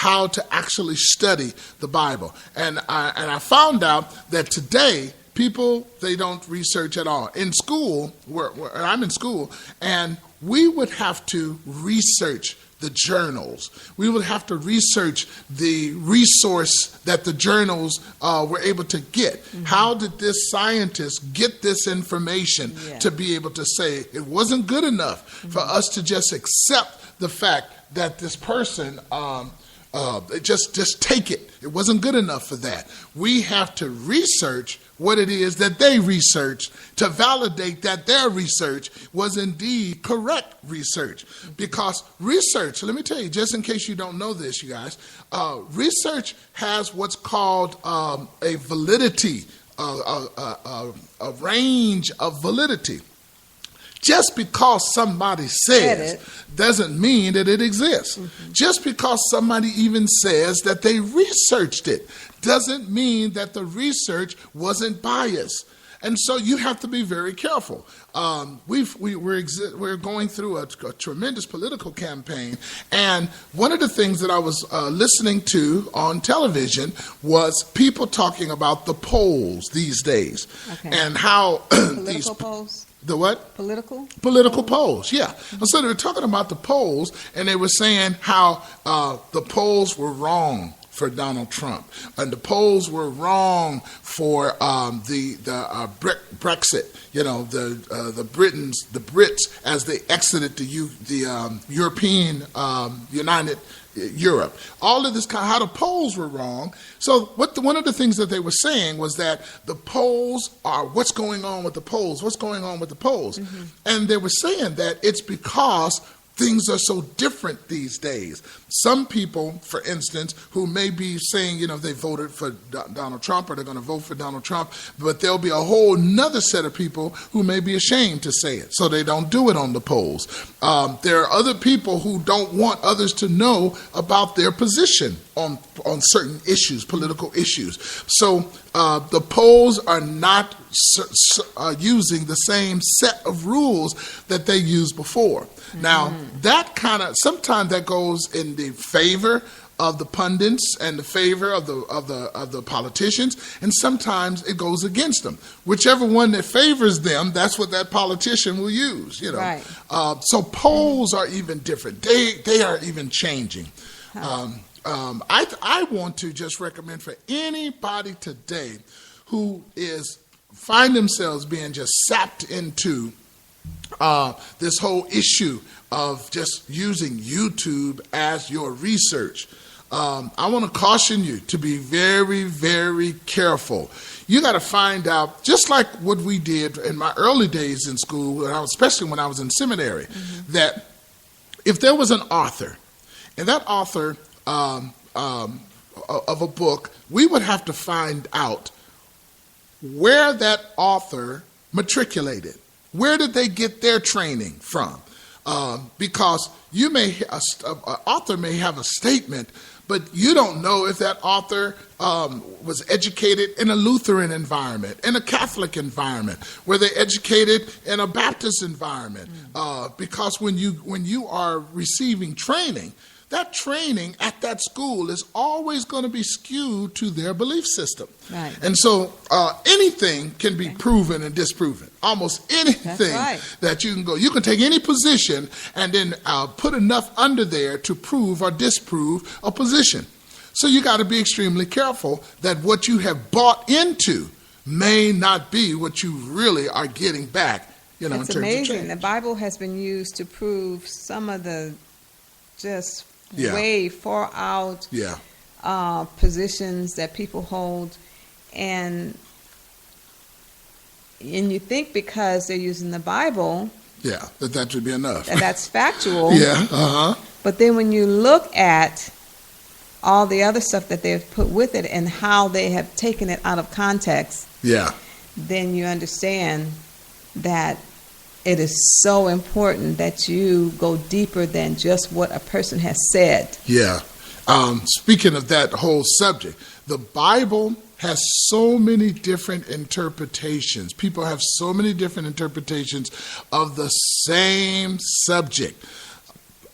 how to actually study the Bible. And I found out that today, people, they don't research at all. In school, where I'm in school, and we would have to research the journals. We would have to research the resource that the journals were able to get. Mm-hmm. How did this scientist get this information to be able to say it wasn't good enough for us to just accept the fact that this person just take it. It wasn't good enough for that. We have to research what it is that they researched to validate that their research was indeed correct research. Because research, let me tell you, just in case you don't know this, you guys, research has what's called a validity, a range of validity. Just because somebody says doesn't mean that it exists. Mm-hmm. Just because somebody even says that they researched it doesn't mean that the research wasn't biased. And so you have to be very careful. We're going through a tremendous political campaign, and one of the things that I was listening to on television was people talking about the polls these days, and how political polls. The what? Political polls, yeah. And so they were talking about the polls, and they were saying how the polls were wrong for Donald Trump, and the polls were wrong for the Brexit. You know, the Brits as they exited the European United Europe. All of this how the polls were wrong. So one of the things that they were saying was that the polls are what's going on with the polls. What's going on with the polls? Mm-hmm. And they were saying that it's because things are so different these days. Some people, for instance, who may be saying, you know, they voted for Donald Trump or they're going to vote for Donald Trump, but there'll be a whole nother set of people who may be ashamed to say it, so they don't do it on the polls. There are other people who don't want others to know about their position on certain issues, political issues. So the polls are not using the same set of rules that they used before. Mm-hmm. Now, that kind of, sometimes that goes in the favor of the pundits and the favor of the politicians, and sometimes it goes against them. Whichever one that favors them, that's what that politician will use. You know, right. So polls are even different. They are even changing. I want to just recommend for anybody today who find themselves being just sapped into this whole issue of just using YouTube as your research. I want to caution you to be very, very careful. You got to find out, just like what we did in my early days in school, especially when I was in seminary, mm-hmm. that if there was an author, and that author of a book, we would have to find out where that author matriculated. Where did they get their training from? Because an author may have a statement, but you don't know if that author was educated in a Lutheran environment, in a Catholic environment, were they educated in a Baptist environment? Because when you are receiving training, that training at that school is always going to be skewed to their belief system. Right. And so anything can be proven and disproven. Almost anything that you can go. You can take any position and then put enough under there to prove or disprove a position. So you got to be extremely careful that what you have bought into may not be what you really are getting back. You know, it's in terms amazing. Of change. The Bible has been used to prove some of the just way far out positions that people hold, and you think because they're using the Bible, that should be enough. That's factual. But then when you look at all the other stuff that they've put with it and how they have taken it out of context, then you understand that it is so important that you go deeper than just what a person has said. Speaking of that whole subject, the Bible has so many different interpretations. People have so many different interpretations of the same subject.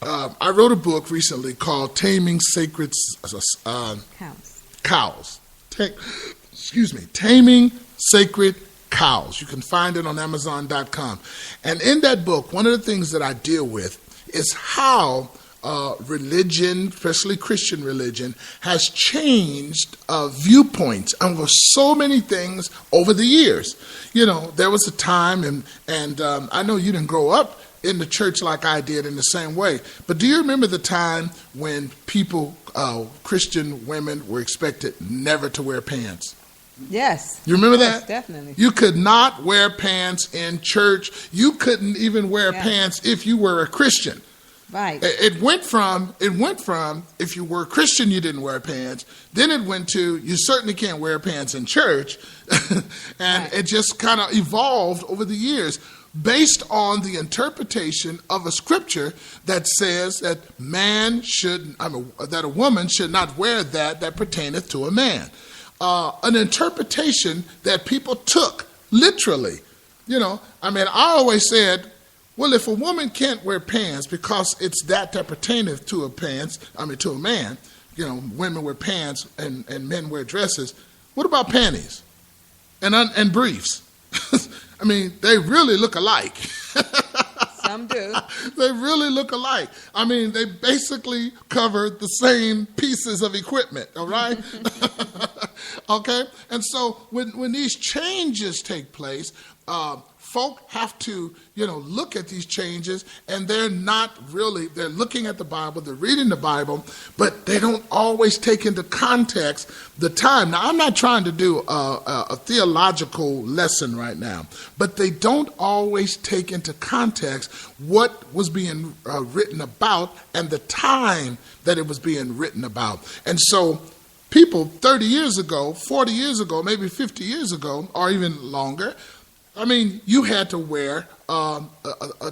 I wrote a book recently called Taming Sacred Cows. Taming Sacred Cows. You can find it on Amazon.com. And in that book, one of the things that I deal with is how religion, especially Christian religion, has changed viewpoints over so many things over the years. There was a time, and I know you didn't grow up in the church like I did in the same way, but do you remember the time when people, Christian women, were expected never to wear pants? Yes. You remember that? Definitely. You could not wear pants in church. You couldn't even wear pants if you were a Christian. Right. It went from if you were a Christian you didn't wear pants, then it went to you certainly can't wear pants in church, and it just kind of evolved over the years based on the interpretation of a scripture that says that that a woman should not wear that pertaineth to a man. An interpretation that people took literally. I always said, well, if a woman can't wear pants because it's that pertaineth to a man, women wear pants and men wear dresses, what about panties and briefs? They really look alike. Some do. They really look alike. They basically cover the same pieces of equipment, all right? Okay? And so when these changes take place, folk have to, look at these changes, and they're looking at the Bible, they're reading the Bible, but they don't always take into context the time. Now, I'm not trying to do a theological lesson right now, but they don't always take into context what was being written about and the time that it was being written about. And so people 30 years ago, 40 years ago, maybe 50 years ago, or even longer, you had to wear a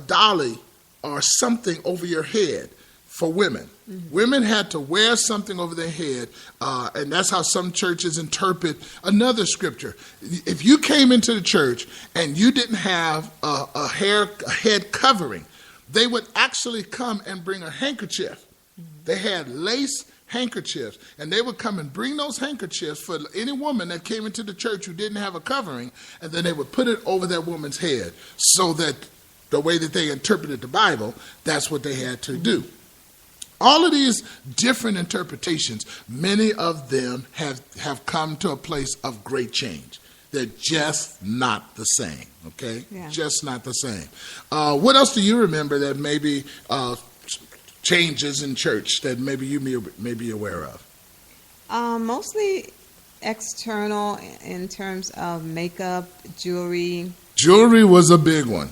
dolly or something over your head for women. Mm-hmm. Women had to wear something over their head, and that's how some churches interpret another scripture. If you came into the church and you didn't have a head covering, they would actually come and bring a handkerchief. Mm-hmm. They had lace handkerchiefs, and they would come and bring those handkerchiefs for any woman that came into the church who didn't have a covering, and then they would put it over that woman's head, so that the way that they interpreted the Bible, that's what they had to do. All of these different interpretations, many of them have come to a place of great change. They're just not the same, okay? Yeah. Just not the same. What else do you remember that maybe changes in church that maybe you may be aware of? Mostly external in terms of makeup, jewelry. Jewelry was a big one.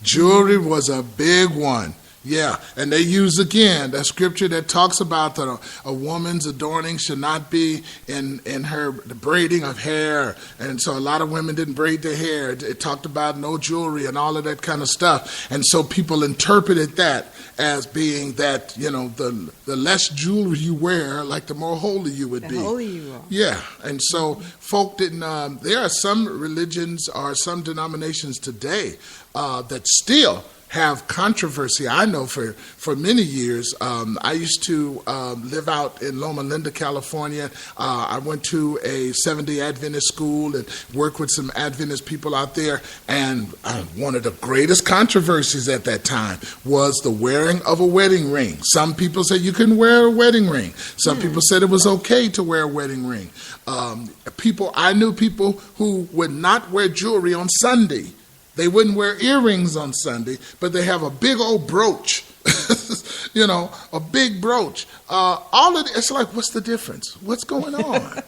Jewelry was a big one. Yeah, and they use, again, that scripture that talks about that a woman's adorning should not be in the braiding of hair. And so a lot of women didn't braid their hair. It talked about no jewelry and all of that kind of stuff. And so people interpreted that as being that, the less jewelry you wear, like the more holy you would be. The holier you are. Yeah, and so folk didn't, there are some religions or some denominations today that still have controversy. I know for many years, I used to live out in Loma Linda, California. I went to a Seventh-day Adventist school and worked with some Adventist people out there. And one of the greatest controversies at that time was the wearing of a wedding ring. Some people said you couldn't wear a wedding ring. Some people said it was okay to wear a wedding ring. I knew people who would not wear jewelry on Sunday. They wouldn't wear earrings on Sunday, but they have a big old brooch, a big brooch. All of it's like, what's the difference? What's going on?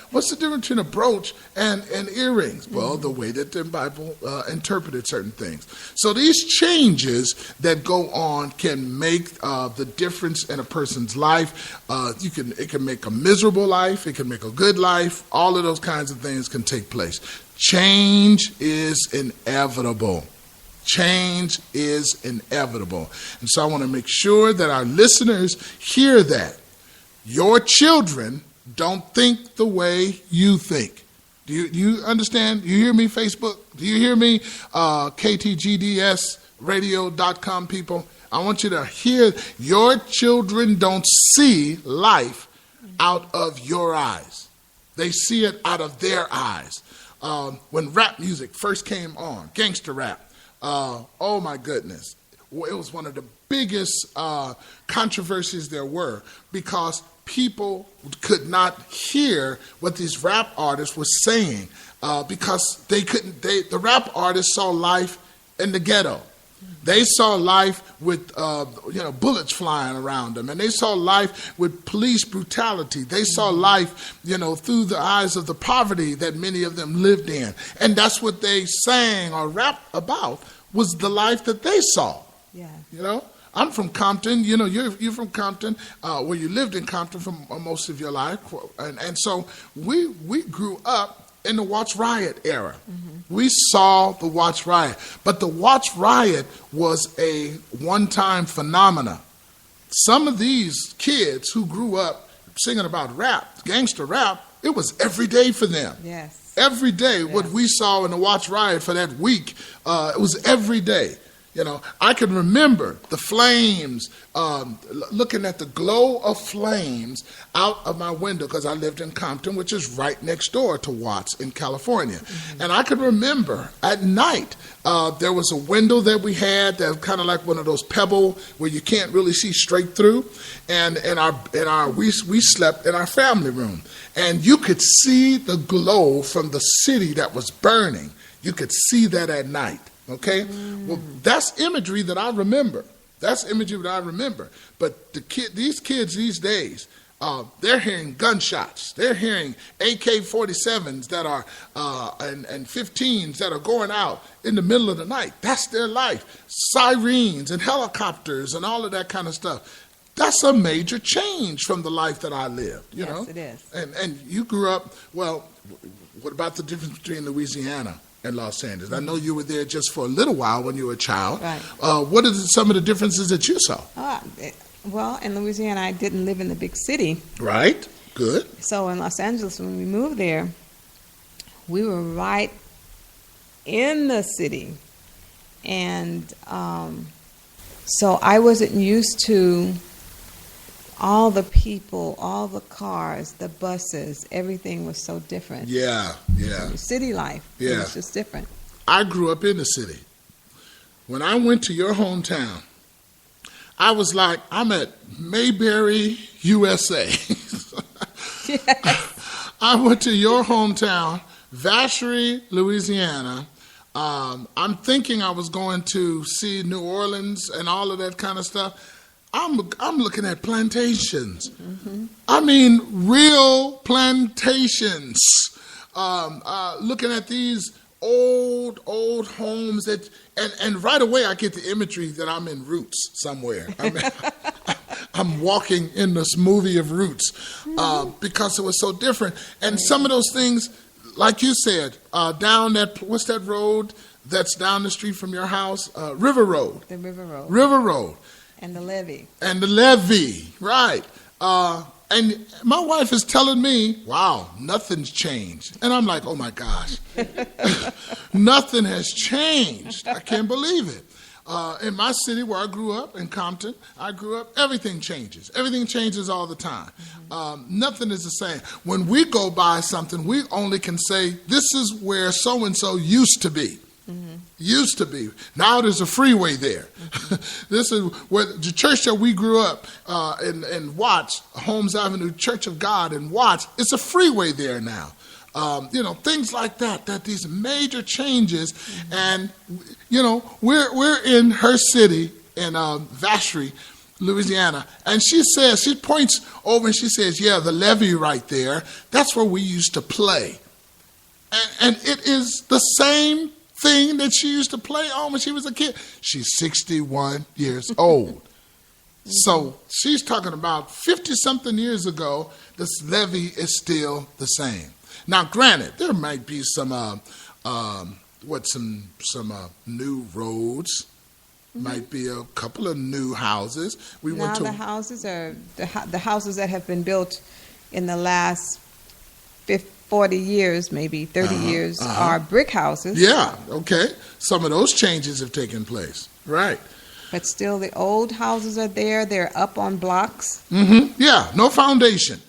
What's the difference between a brooch and earrings? Well, the way that the Bible interpreted certain things. So these changes that go on can make the difference in a person's life. It can make a miserable life. It can make a good life. All of those kinds of things can take place. Change is inevitable. Change is inevitable. And so I want to make sure that our listeners hear that. Your children don't think the way you think. Do you understand? Do you hear me, Facebook? Do you hear me, KTGDSRadio.com people? I want you to hear, your children don't see life out of your eyes. They see it out of their eyes. When rap music first came on, gangster rap, oh my goodness, it was one of the biggest controversies there were, because people could not hear what these rap artists were saying, because the rap artists saw life in the ghetto. They saw life with bullets flying around them, and they saw life with police brutality. They saw life, through the eyes of the poverty that many of them lived in, and that's what they sang or rapped about, was the life that they saw. Yeah. I'm from Compton. You're from Compton, where you lived in Compton for most of your life, and so we grew up in the Watts Riot era. Mm-hmm. We saw the Watts Riot, but the Watts Riot was a one-time phenomena. Some of these kids who grew up singing about rap, gangster rap, it was every day for them. Yes. Every day, yes. What we saw in the Watts Riot for that week, it was every day. I can remember the flames, looking at the glow of flames out of my window, because I lived in Compton, which is right next door to Watts in California. Mm-hmm. And I can remember at night, there was a window that we had that was kind of like one of those pebble where you can't really see straight through. And we slept in our family room. And you could see the glow from the city that was burning. You could see that at night. Okay? Well, that's imagery that I remember. But these kids these days, they're hearing gunshots. They're hearing AK-47s that are and 15s that are going out in the middle of the night. That's their life. Sirens and helicopters and all of that kind of stuff. That's a major change from the life that I lived. Yes, it is. And you grew up, well, what about the difference between Louisiana and Los Angeles? I know you were there just for a little while when you were a child. Right. What are some of the differences that you saw? Well, in Louisiana, I didn't live in the big city. Right. Good. So in Los Angeles, when we moved there, we were right in the city. And so I wasn't used to all the people, all the cars, the buses, everything was so different. Yeah. City life, yeah. It was just different. I grew up in the city. When I went to your hometown, I was like, I'm at Mayberry, USA. Yes. I went to your hometown, Vacherie, Louisiana. I'm thinking I was going to see New Orleans and all of that kind of stuff. I'm looking at plantations. Mm-hmm. I mean, real plantations. Looking at these old homes and right away I get the imagery that I'm in Roots somewhere. I'm walking in this movie of Roots, because it was so different. And some of those things, like you said, down that, what's that road that's down the street from your house? River Road. The River Road. River Road. And the levee. Right. And my wife is telling me, wow, nothing's changed. And I'm like, oh my gosh, nothing has changed. I can't believe it. In my city where I grew up, in Compton, everything changes. Everything changes all the time. Mm-hmm. Nothing is the same. When we go by something, we only can say, this is where so-and-so used to be. Mm-hmm. Used to be. Now there's a freeway there. Mm-hmm. This is where the church that we grew up in Watts, Holmes Avenue Church of God in Watts, it's a freeway there now. Things like that these major changes. Mm-hmm. And, we're in her city in Vacherie, Louisiana. And she points over and she says, yeah, the levee right there, that's where we used to play. And it is the same thing that she used to play on when she was a kid. She's 61 years old. So she's talking about 50-something years ago, this levee is still the same. Now, granted, there might be some new roads, might be a couple of new houses. The houses are the houses that have been built in the last 40 years, maybe 30 years, are brick houses. Yeah, okay. Some of those changes have taken place, right. But still, the old houses are there. They're up on blocks. Yeah, no foundation.